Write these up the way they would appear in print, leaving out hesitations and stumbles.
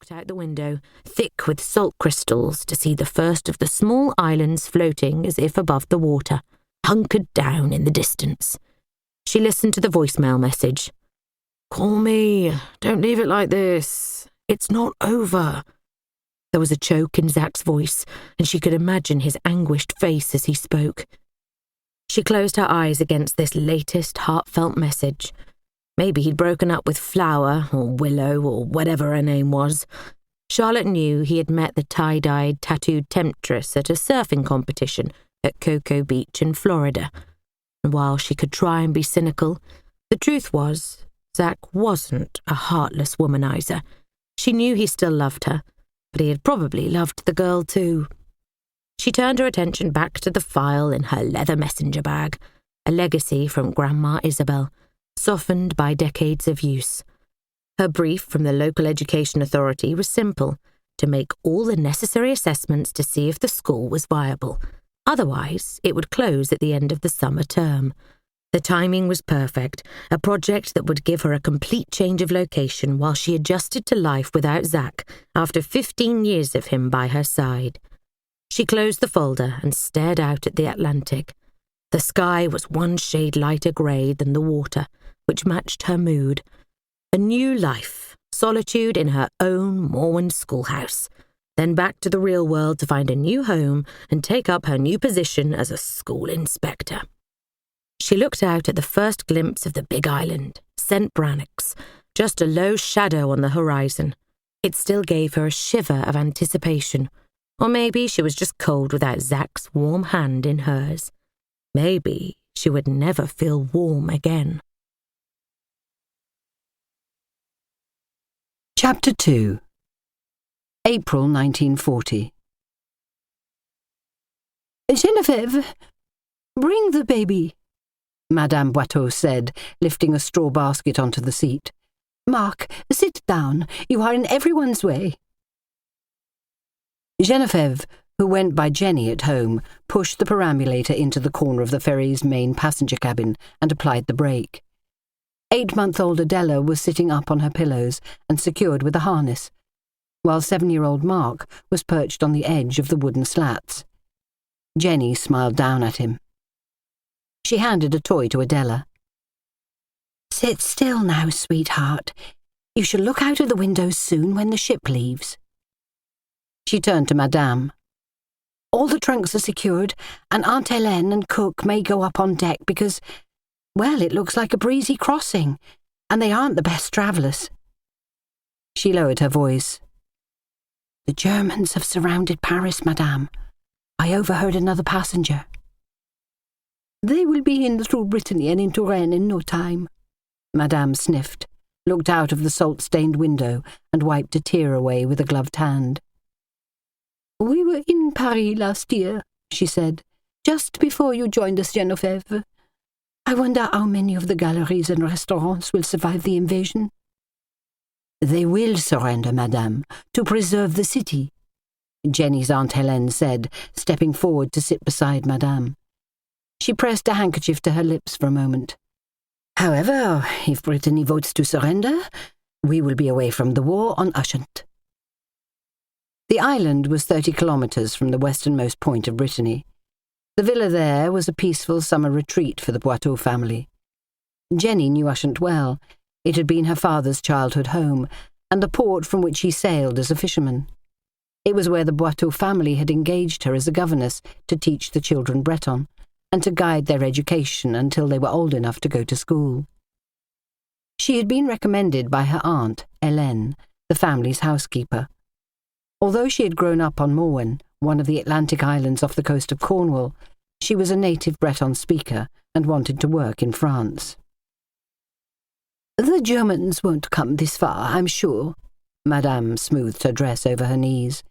looked out the window, thick with salt crystals, to see the first of the small islands floating as if above the water, hunkered down in the distance. She listened to the voicemail message. "Call me. Don't leave it like this. It's not over." There was a choke in Zach's voice, and she could imagine his anguished face as he spoke. She closed her eyes against this latest heartfelt message. Maybe he'd broken up with Flower, or Willow, or whatever her name was. Charlotte knew he had met the tie-dyed, tattooed temptress at a surfing competition at Cocoa Beach in Florida. And while she could try and be cynical, the truth was, Zach wasn't a heartless womanizer. She knew he still loved her, but he had probably loved the girl too. She turned her attention back to the file in her leather messenger bag, a legacy from Grandma Isabel, softened by decades of use. Her brief from the local education authority was simple: to make all the necessary assessments to see if the school was viable. Otherwise, it would close at the end of the summer term. The timing was perfect, a project that would give her a complete change of location while she adjusted to life without Zach after 15 years of him by her side. She closed the folder and stared out at the Atlantic. The sky was one shade lighter grey than the water, which matched her mood. A new life, solitude in her own Morwen schoolhouse, then back to the real world to find a new home and take up her new position as a school inspector. She looked out at the first glimpse of the big island, St. Brannocks, just a low shadow on the horizon. It still gave her a shiver of anticipation. Or maybe she was just cold without Zach's warm hand in hers. Maybe she would never feel warm again. Chapter 2. April 1940. "Geneviève, bring the baby," Madame Boiteau said, lifting a straw basket onto the seat. "Mark, sit down. You are in everyone's way." Geneviève, who went by Jenny at home, pushed the perambulator into the corner of the ferry's main passenger cabin and applied the brake. 8-month-old Adela was sitting up on her pillows and secured with a harness, while 7-year-old Mark was perched on the edge of the wooden slats. Jenny smiled down at him. She handed a toy to Adela. "Sit still now, sweetheart. You shall look out of the windows soon when the ship leaves." She turned to Madame. "All the trunks are secured, and Aunt Hélène and Cook may go up on deck because, well, it looks like a breezy crossing, and they aren't the best travellers." She lowered her voice. "The Germans have surrounded Paris, Madame. I overheard another passenger." "They will be in through Brittany and into Rennes in no time." Madame sniffed, looked out of the salt-stained window, and wiped a tear away with a gloved hand. "We were in Paris last year," she said, "just before you joined us, Geneviève. I wonder how many of the galleries and restaurants will survive the invasion." "They will surrender, Madame, to preserve the city," Jenny's Aunt Hélène said, stepping forward to sit beside Madame. She pressed a handkerchief to her lips for a moment. "However, if Brittany votes to surrender, we will be away from the war on Ushant." The island was 30 kilometres from the westernmost point of Brittany. The villa there was a peaceful summer retreat for the Boiteau family. Jenny knew Ushant well. It had been her father's childhood home, and the port from which he sailed as a fisherman. It was where the Boiteau family had engaged her as a governess to teach the children Breton, and to guide their education until they were old enough to go to school. She had been recommended by her aunt, Hélène, the family's housekeeper. Although she had grown up on Morwen, one of the Atlantic islands off the coast of Cornwall, she was a native Breton speaker and wanted to work in France. "The Germans won't come this far, I'm sure." Madame smoothed her dress over her knees.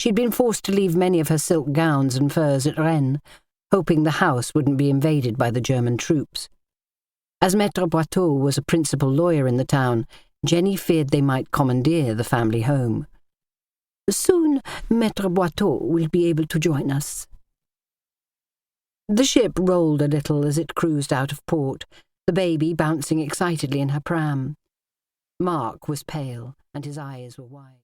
She'd been forced to leave many of her silk gowns and furs at Rennes, hoping the house wouldn't be invaded by the German troops. As Maître Boiteau was a principal lawyer in the town, Jenny feared they might commandeer the family home. "Soon, Maître Boiteau will be able to join us." The ship rolled a little as it cruised out of port, the baby bouncing excitedly in her pram. Mark was pale, and his eyes were wide.